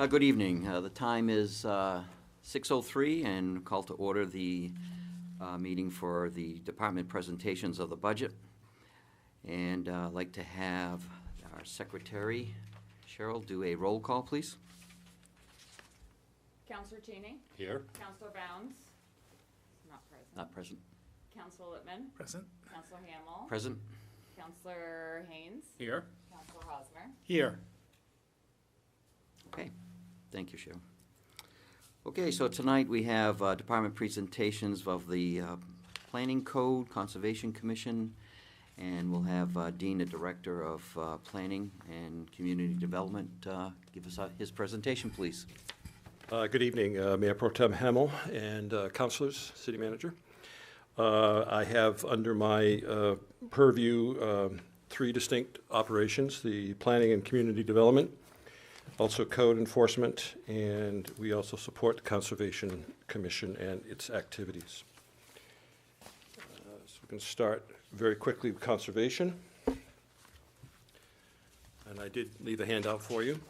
Good evening. The time is 6:03 and call to order the meeting for the department presentations of the budget. And I'd like to have our secretary, Cheryl, do a roll call, please. Counselor Cheney. Here. Counselor Bounds. Not present. Not present. Counselor Littman. Present. Counselor Hamel. Present. Counselor Haynes. Here. Counselor Hosmer. Here. Okay. Thank you, Cheryl. Okay, so tonight we have department presentations of the Planning Code, Conservation Commission, and we'll have Dean, the Director of Planning and Community Development, give us his presentation, please. Good evening, Mayor Pro Tem Hamel and councilors, city manager. I have under my purview 3 distinct operations: the planning and community development, also code enforcement, and we also support the Conservation Commission and its activities. So we can start very quickly with conservation. And I did leave a handout for you.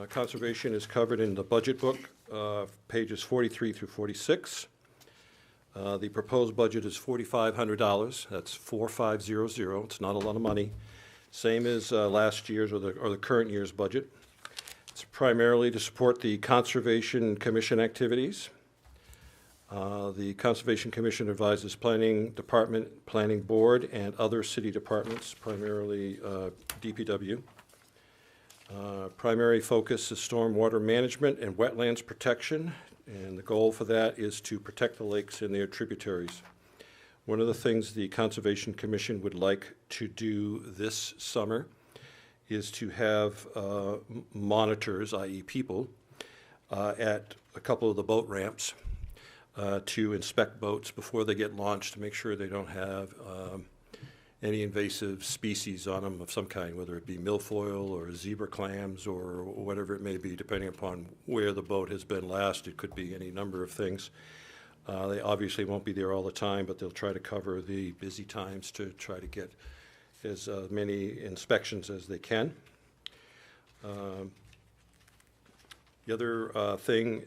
Conservation is covered in the budget book, pages 43 through 46. The proposed budget is $4,500. That's 4500. It's not a lot of money. Same as last year's or the current year's budget. It's primarily to support the Conservation Commission activities. The Conservation Commission advises Planning Department, Planning Board, and other city departments, primarily DPW. Primary focus is stormwater management and wetlands protection, and the goal for that is to protect the lakes and their tributaries. One of the things the Conservation Commission would like to do this summer is to have monitors, i.e. people, at a couple of the boat ramps to inspect boats before they get launched to make sure they don't have any invasive species on them of some kind, whether it be milfoil or zebra clams or whatever it may be, depending upon where the boat has been last. It could be any number of things. They obviously won't be there all the time, but they'll try to cover the busy times to try to get as many inspections as they can. The other thing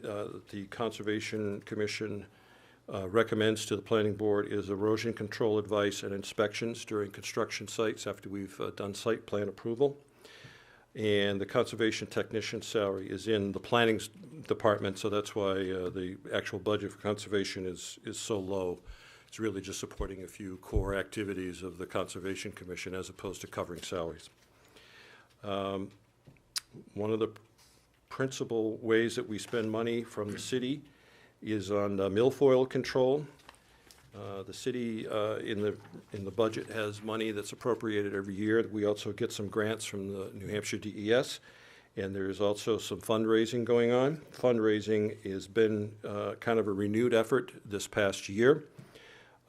the Conservation Commission recommends to the Planning Board is erosion control advice and inspections during construction sites after we've done site plan approval. And the conservation technician salary is in the planning department, so that's why the actual budget for conservation is so low. It's really just supporting a few core activities of the Conservation Commission as opposed to covering salaries. One of the principal ways that we spend money from the city is on milfoil control. The city in the budget has money that's appropriated every year. We also get some grants from the New Hampshire DES, and there's also some fundraising going on. Fundraising has been kind of a renewed effort this past year.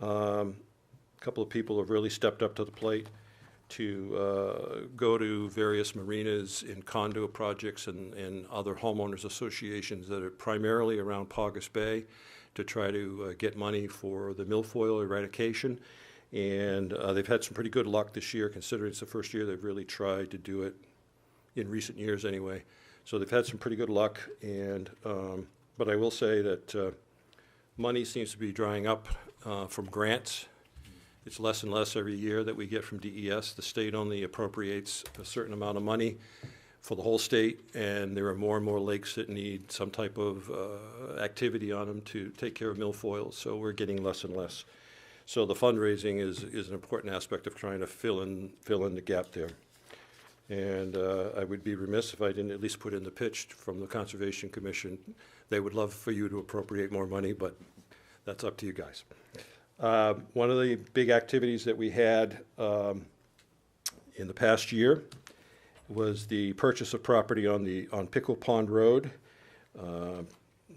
A couple of people have really stepped up to the plate to go to various marinas in condo projects and other homeowners associations that are primarily around Paugus Bay to try to get money for the milfoil eradication. And they've had some pretty good luck this year, considering it's the first year they've really tried to do it in recent years anyway. So they've had some pretty good luck. And but I will say that money seems to be drying up from grants. It's less and less every year that we get from DES. The state only appropriates a certain amount of money for the whole state, and there are more and more lakes that need some type of activity on them to take care of milfoil, so we're getting less and less. So the fundraising is an important aspect of trying to fill in the gap there. And I would be remiss if I didn't at least put in the pitch from the Conservation Commission. They would love for you to appropriate more money, but that's up to you guys. One of the big activities that we had in the past year was the purchase of property on Pickle Pond Road.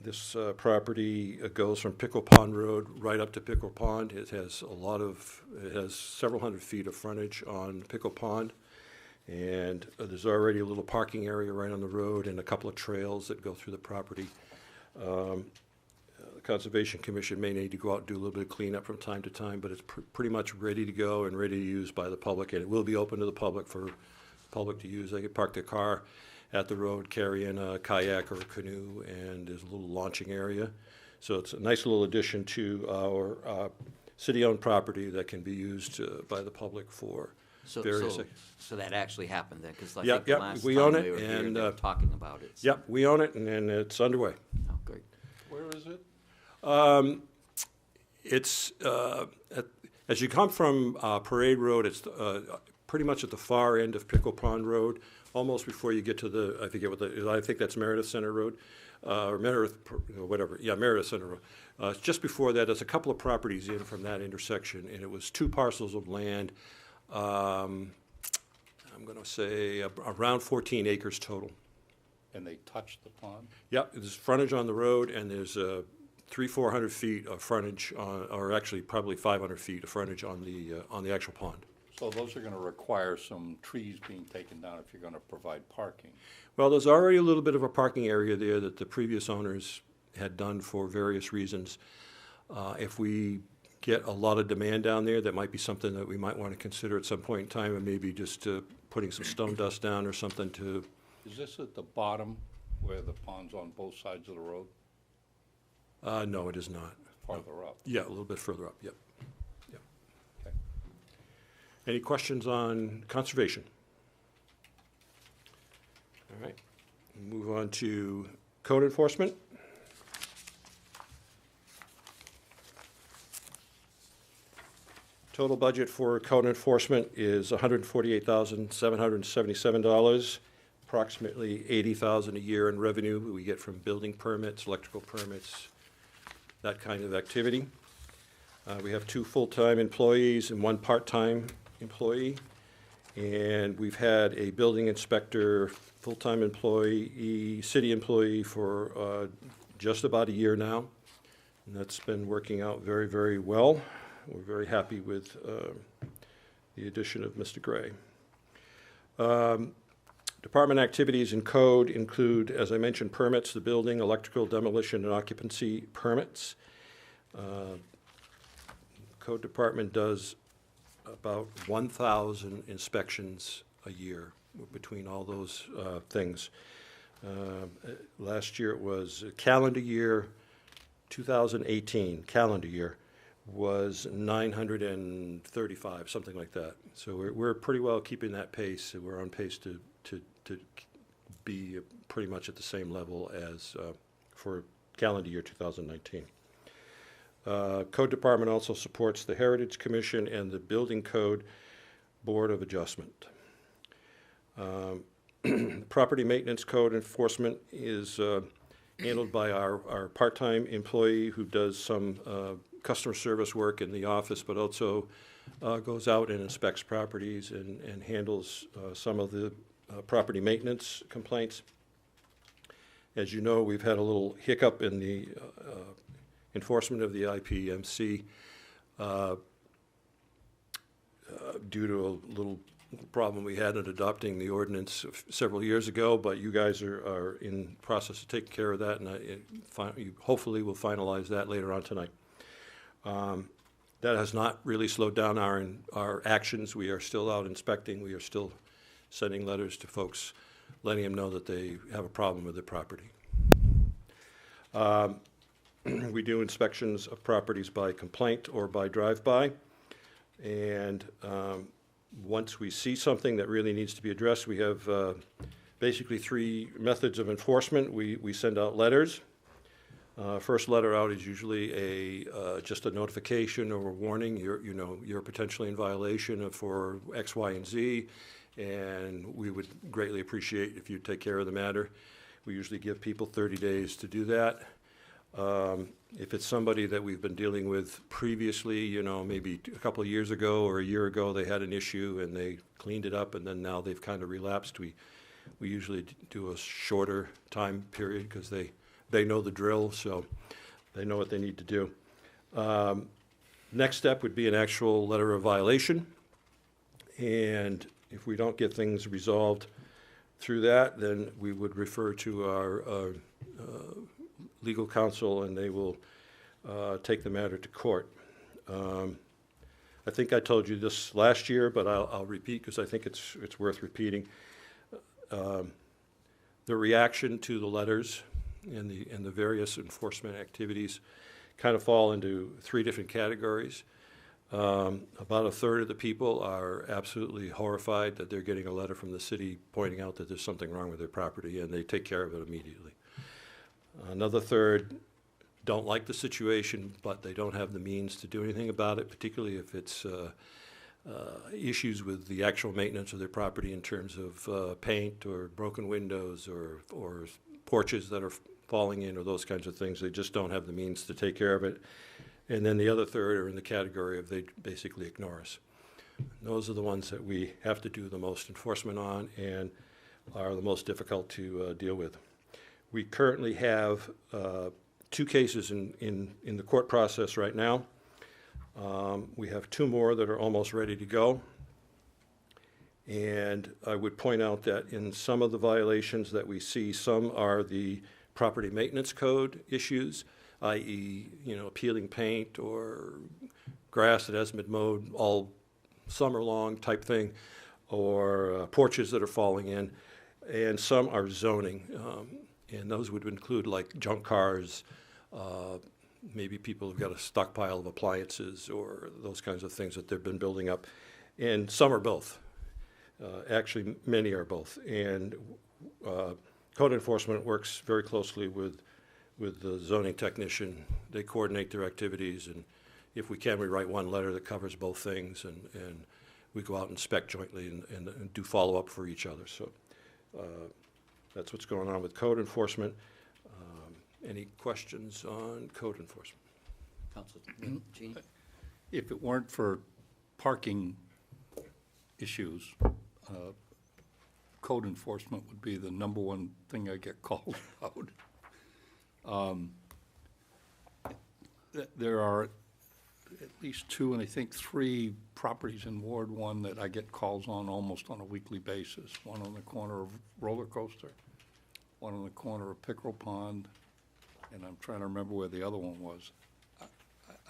This property goes from Pickle Pond Road right up to Pickle Pond. It has several hundred feet of frontage on Pickle Pond, and there's already a little parking area right on the road and a couple of trails that go through the property. The Conservation Commission may need to go out and do a little bit of cleanup from time to time, but it's pretty much ready to go and ready to use by the public, and it will be open to the public for the public to use. They can park their car at the road, carry in a kayak or a canoe, and there's a little launching area. So it's a nice little addition to our city-owned property that can be used by the public for So, various. so that actually happened then, because I Yep, think the yep, last we time own it, they were here, and, they were talking about it. so- Yep, we own it, and it's underway. Oh, great. Where is it? It's, as you come from Parade Road, it's pretty much at the far end of Pickle Pond Road, almost before you get to the, I think that's Meredith Center Road, or Meredith, whatever, yeah, Meredith Center Road. It's just before that, there's a couple of properties in from that intersection, and it was 2 parcels of land, I'm going to say around 14 acres total. And they touched the pond? Yep, there's frontage on the road, and there's 400 feet of frontage on, or actually probably 500 feet of frontage on the actual pond. So those are gonna require some trees being taken down if you're gonna provide parking. Well, there's already a little bit of a parking area there that the previous owners had done for various reasons. If we get a lot of demand down there, that might be something that we might want to consider at some point in time, and maybe just putting some stone dust down or something to. Is this at the bottom where the pond's on both sides of the road, No, it is not. farther up? Yeah, a little bit further up, yep. Yep. Okay. Any questions on conservation? All right, move on to code enforcement. Total budget for code enforcement is $148,777, approximately $80,000 a year in revenue we get from building permits, electrical permits, that kind of activity. We have 2 full-time employees and 1 part-time employee. And we've had a building inspector, full-time employee, city employee for just about a year now. And that's been working out very, very well. We're very happy with the addition of Mr. Gray. Department activities and code include, as I mentioned, permits, the building, electrical, demolition, and occupancy permits. Code department does about 1,000 inspections a year between all those things. Last year it was calendar year 2018, calendar year, was 935, something like that. So we're pretty well keeping that pace. We're on pace to be pretty much at the same level as for calendar year 2019. Code Department also supports the Heritage Commission and the Building Code Board of Adjustment. Property Maintenance Code Enforcement is handled by our part-time employee who does some customer service work in the office, but also goes out and inspects properties and handles some of the property maintenance complaints. As you know, we've had a little hiccup in the enforcement of the IPMC due to a little problem we had in adopting the ordinance several years ago, but you guys are in process of taking care of that, and you hopefully will finalize that later on tonight. That has not really slowed down our actions. We are still out inspecting. We are still sending letters to folks, letting them know that they have a problem with their property. We do inspections of properties by complaint or by drive-by, and once we see something that really needs to be addressed, we have basically 3 methods of enforcement. We send out letters. First letter out is usually just a notification or a warning. You're potentially in violation for X, Y, and Z, and we would greatly appreciate if you take care of the matter. We usually give people 30 days to do that. If it's somebody that we've been dealing with previously, maybe a couple of years ago or a year ago, they had an issue and they cleaned it up, and then now they've kind of relapsed, we usually do a shorter time period because they know the drill, so they know what they need to do. Next step would be an actual letter of violation, and if we don't get things resolved through that, then we would refer to our legal counsel, and they will take the matter to court. I think I told you this last year, but I'll repeat because I think it's worth repeating. The reaction to the letters and the various enforcement activities kind of fall into three different categories. About a third of the people are absolutely horrified that they're getting a letter from the city pointing out that there's something wrong with their property, and they take care of it immediately. Another third don't like the situation, but they don't have the means to do anything about it, particularly if it's issues with the actual maintenance of their property in terms of paint or broken windows or porches that are falling in or those kinds of things. They just don't have the means to take care of it. And then the other third are in the category of they basically ignore us. Those are the ones that we have to do the most enforcement on and are the most difficult to deal with. We currently have 2 cases in the court process right now. We have 2 more that are almost ready to go. And I would point out that in some of the violations that we see, some are the property maintenance code issues, i.e., peeling paint or grass that hasn't been mowed all summer long type thing, or porches that are falling in. And some are zoning, and those would include like junk cars, maybe people have got a stockpile of appliances or those kinds of things that they've been building up. And some are both. Actually, many are both. And code enforcement works very closely with the zoning technician. They coordinate their activities, and if we can, we write one letter that covers both things, and we go out and inspect jointly and do follow-up for each other. So that's what's going on with code enforcement. Any questions on code enforcement? Council, Jeannie? If it weren't for parking issues, code enforcement would be the number one thing I get called about. There are at least 2, and I think 3 properties in Ward 1 that I get calls on almost on a weekly basis. One on the corner of Roller Coaster, one on the corner of Pickerel Pond, and I'm trying to remember where the other one was.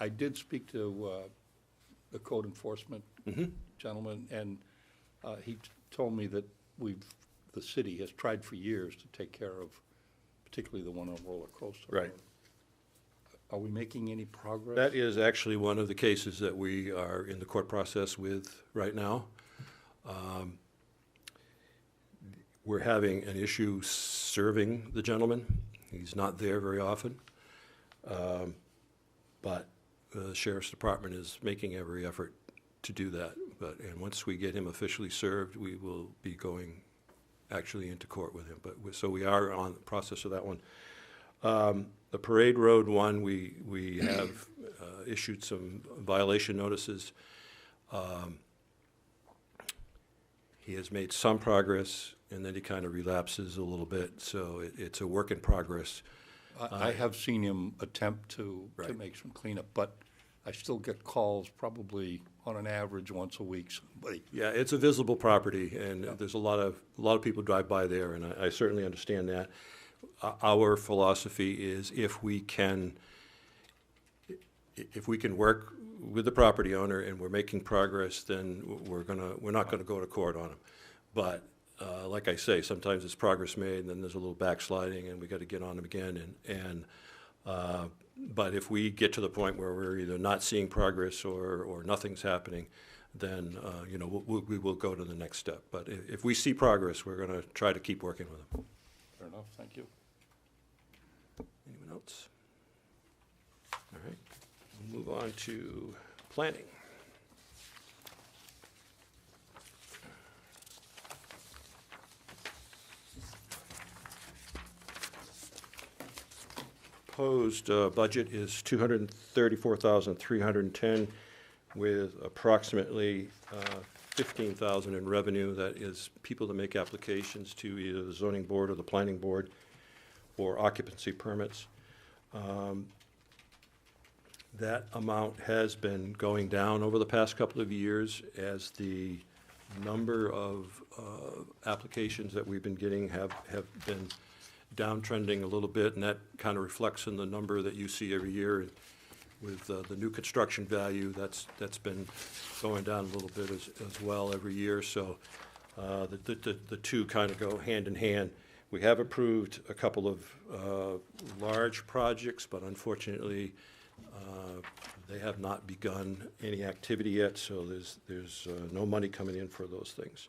I did speak to the code enforcement gentleman, and he told me that the city has tried for years to take care of particularly the one on Roller Coaster. Right. Are we making any progress? That is actually one of the cases that we are in the court process with right now. We're having an issue serving the gentleman. He's not there very often. But the Sheriff's Department is making every effort to do that. And once we get him officially served, we will be going actually into court with him. So we are on the process of that one. The Parade Road one, we have issued some violation notices. He has made some progress, and then he kind of relapses a little bit, so it's a work in progress. I have seen him attempt to Right. make some cleanup, but I still get calls probably on an average once a week, somebody. Yeah, it's a visible property, and there's a lot of people drive by there, and I certainly understand that. Our philosophy is if we can work with the property owner and we're making progress, then we're not gonna go to court on them. But like I say, sometimes it's progress made, and then there's a little backsliding, and we got to get on them again. But if we get to the point where we're either not seeing progress or nothing's happening, then we will go to the next step. But if we see progress, we're going to try to keep working with them. Fair enough, thank you. Anyone else? All right, we'll move on to planning. Proposed budget is $234,310 with approximately $15,000 in revenue. That is people that make applications to either the zoning board or the planning board for occupancy permits. That amount has been going down over the past couple of years as the number of applications that we've been getting have been downtrending a little bit, and that kind of reflects in the number that you see every year with the new construction value. That's been going down a little bit as well every year. So the two kind of go hand in hand. We have approved a couple of large projects, but unfortunately, they have not begun any activity yet, so there's no money coming in for those things.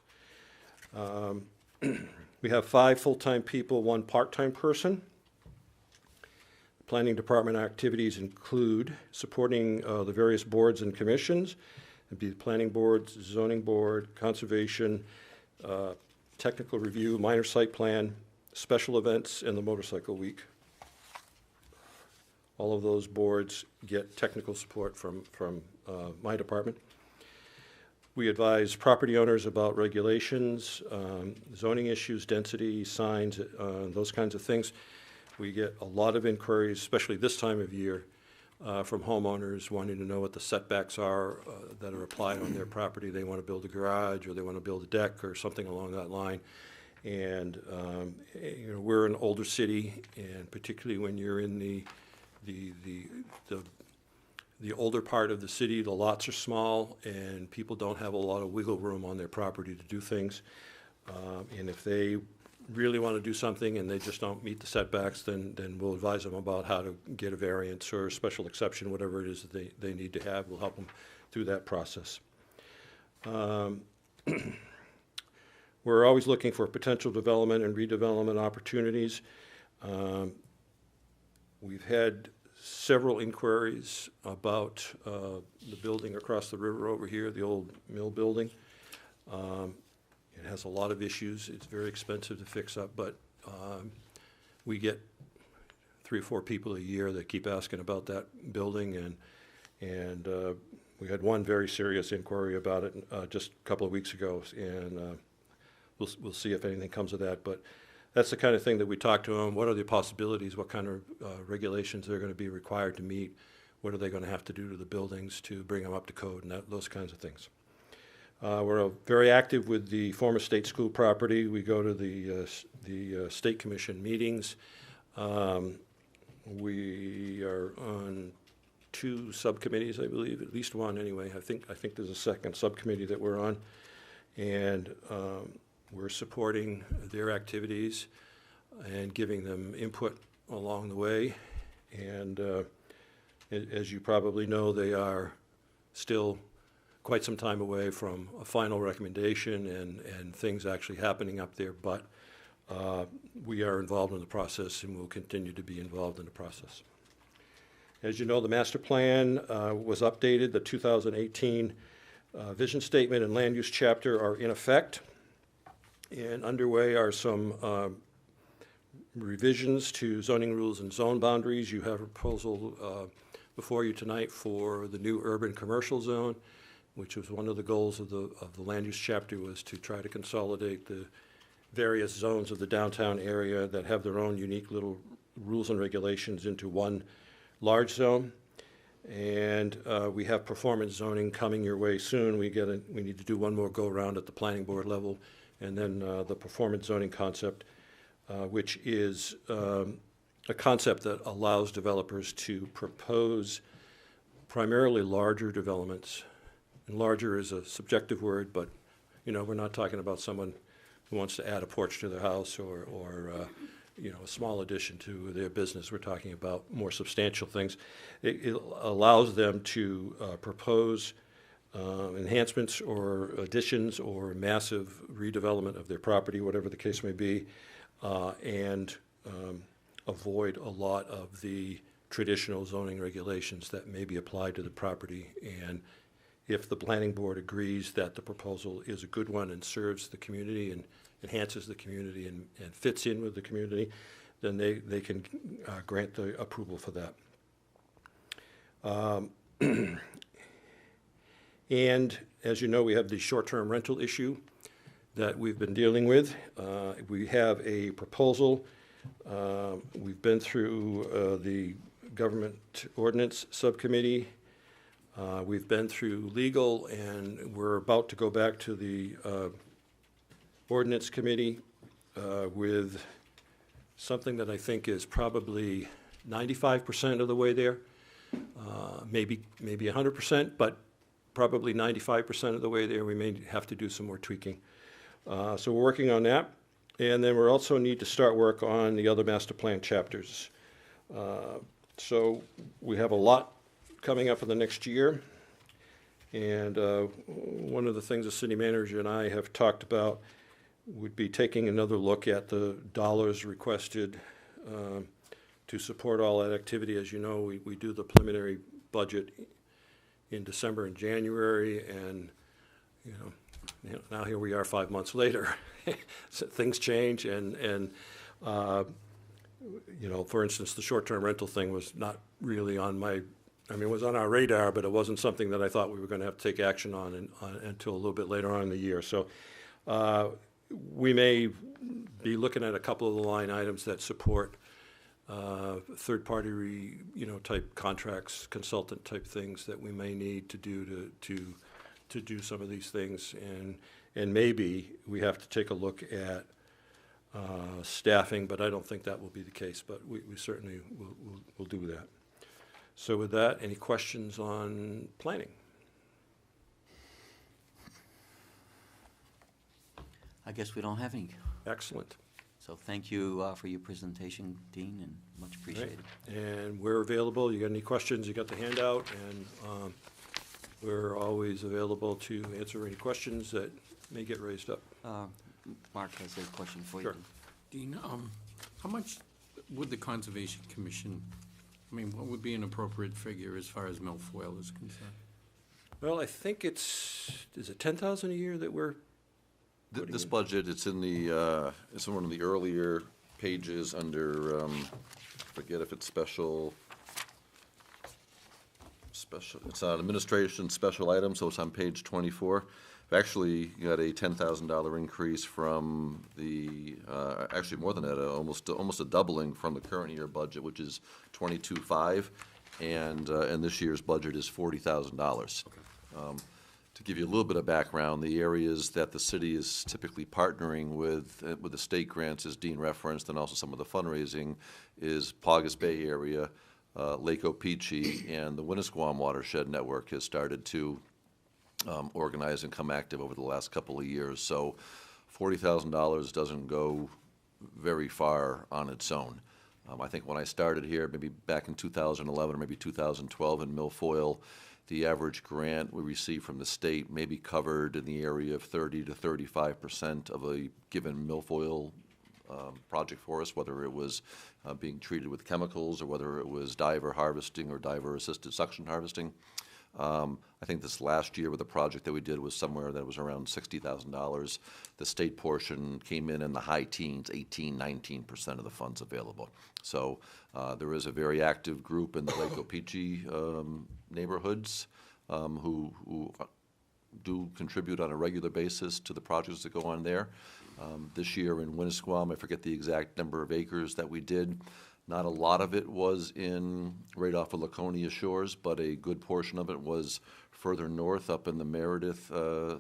We have 5 full-time people, 1 part-time person. Planning department activities include supporting the various boards and commissions. It'd be the planning board, zoning board, conservation, technical review, minor site plan, special events, and the motorcycle week. All of those boards get technical support from my department. We advise property owners about regulations, zoning issues, density, signs, those kinds of things. We get a lot of inquiries, especially this time of year, from homeowners wanting to know what the setbacks are that are applied on their property. They want to build a garage, or they want to build a deck, or something along that line. And you know, we're an older city, and particularly when you're in the older part of the city, the lots are small, and people don't have a lot of wiggle room on their property to do things. And if they really want to do something and they just don't meet the setbacks, then we'll advise them about how to get a variance or a special exception, whatever it is that they need to have. We'll help them through that process. We're always looking for potential development and redevelopment opportunities. We've had several inquiries about the building across the river over here, the old mill building. It has a lot of issues. It's very expensive to fix up, but we get 3 or 4 people a year that keep asking about that building, and we had one very serious inquiry about it just a couple of weeks ago, and we'll see if anything comes of that. But that's the kind of thing that we talk to them. What are the possibilities? What kind of regulations they're going to be required to meet? What are they going to have to do to the buildings to bring them up to code, and those kinds of things. We're very active with the former state school property. We go to the state commission meetings. We are on 2 subcommittees, I believe, at least one anyway. I think there's a second subcommittee that we're on, and we're supporting their activities and giving them input along the way. And as you probably know, they are still quite some time away from a final recommendation and things actually happening up there, but we are involved in the process and will continue to be involved in the process. As you know, the master plan was updated. The 2018 vision statement and land use chapter are in effect, and underway are some revisions to zoning rules and zone boundaries. You have a proposal before you tonight for the new urban commercial zone, which was one of the goals of the land use chapter, was to try to consolidate the various zones of the downtown area that have their own unique little rules and regulations into one large zone. And we have performance zoning coming your way soon. We need to do one more go around at the planning board level, and then the performance zoning concept, which is a concept that allows developers to propose primarily larger developments. And larger is a subjective word, but you know, we're not talking about someone who wants to add a porch to their house or you know, a small addition to their business. We're talking about more substantial things. It allows them to propose enhancements or additions or massive redevelopment of their property, whatever the case may be, and avoid a lot of the traditional zoning regulations that may be applied to the property. And if the planning board agrees that the proposal is a good one and serves the community and enhances the community and fits in with the community, then they can grant the approval for that. And as you know, we have the short-term rental issue that we've been dealing with. We have a proposal. We've been through the government ordinance subcommittee. We've been through legal, and we're about to go back to the ordinance committee with something that I think is probably 95% of the way there, maybe 100%, but probably 95% of the way there. We may have to do some more tweaking. So we're working on that. And then we also need to start work on the other master plan chapters. So we have a lot coming up in the next year. And one of the things the city manager and I have talked about would be taking another look at the dollars requested to support all that activity. As you know, we do the preliminary budget in December and January, and now here we are 5 months later. So things change, and for instance, the short-term rental thing was not really on it was on our radar, but it wasn't something that I thought we were going to have to take action on until a little bit later on in the year. So we may be looking at a couple of the line items that support third-party, type contracts, consultant type things that we may need to do to do some of these things, and maybe we have to take a look at staffing, but I don't think that will be the case. But we certainly will do that. So with that, any questions on planning? I guess we don't have any. Excellent. So thank you for your presentation, Dean, and much appreciated. And we're available. You got any questions, you got the handout, and we're always available to answer any questions that may get raised up. Mark has a question for you. Sure. Dean, how much would the Conservation Commission, what would be an appropriate figure as far as milfoil is concerned? Well, I think is it 10,000 a year that we're This budget, it's in it's in one of the earlier pages under, forget if it's special, it's on administration special items, so it's on page 24. We've actually got a $10,000 increase from actually more than that, almost a doubling from the current year budget, which is 22.5, and this year's budget is $40,000. To give you a little bit of background, the areas that the city is typically partnering with the state grants, as Dean referenced, and also some of the fundraising, is Paugus Bay area, Lake Opeechee, and the Winnisquam Watershed Network has started to organize and come active over the last couple of years. So $40,000 doesn't go very far on its own. I think when I started here, maybe back in 2011 or maybe 2012 in milfoil, the average grant we received from the state may be covered in the area of 30 to 35% of a given milfoil project for us, whether it was being treated with chemicals or whether it was diver harvesting or diver-assisted suction harvesting. I think this last year with the project that we did was somewhere that was around $60,000. The state portion came in the high teens, 18, 19% of the funds available. So there is a very active group in the Lake Opeechee neighborhoods who do contribute on a regular basis to the projects that go on there. This year in Winnisquam, I forget the exact number of acres that we did. Not a lot of it was right off of Laconia Shores, but a good portion of it was further north up in the Meredith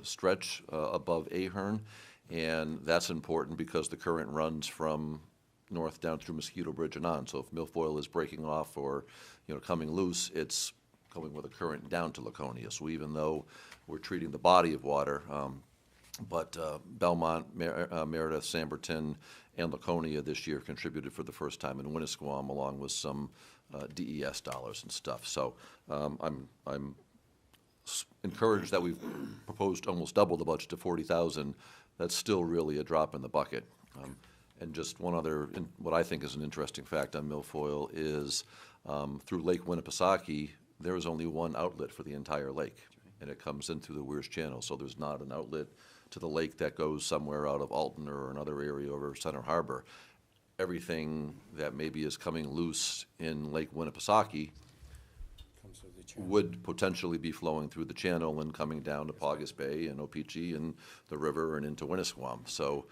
stretch above Ahern. And that's important because the current runs from north down through Mosquito Bridge and on. So if milfoil is breaking off or coming loose, it's going with a current down to Laconia. So even though we're treating the body of water, but Belmont, Meredith, Samberton, and Laconia this year contributed for the first time in Winnisquam, along with some DES dollars and stuff. So I'm encouraged that we've proposed almost double the budget to $40,000. That's still really a drop in the bucket. And just one other, what I think is an interesting fact on milfoil is through Lake Winnipesaukee, there is only one outlet for the entire lake, and it comes in through the Weirs Channel. So there's not an outlet to the lake that goes somewhere out of Alton or another area over Center Harbor. Everything that maybe is coming loose in Lake Winnipesaukee would potentially be flowing through the channel and coming down to Paugus Bay and Opeechee and the river and into Winnisquam. So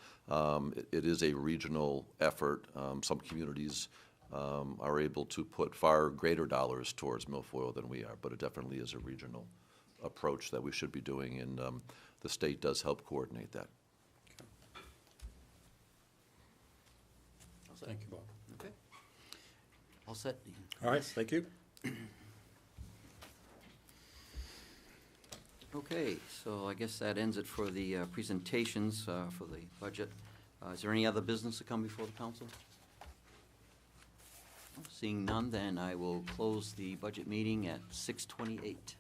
it is a regional effort. Some communities are able to put far greater dollars towards milfoil than we are, but it definitely is a regional approach that we should be doing, and the state does help coordinate that. Thank you, Bob. Okay. All set, Dean? All right, thank you. Okay, so I guess that ends it for the presentations for the budget. Is there any other business to come before the council? Seeing none, then I will close the budget meeting at 6:28.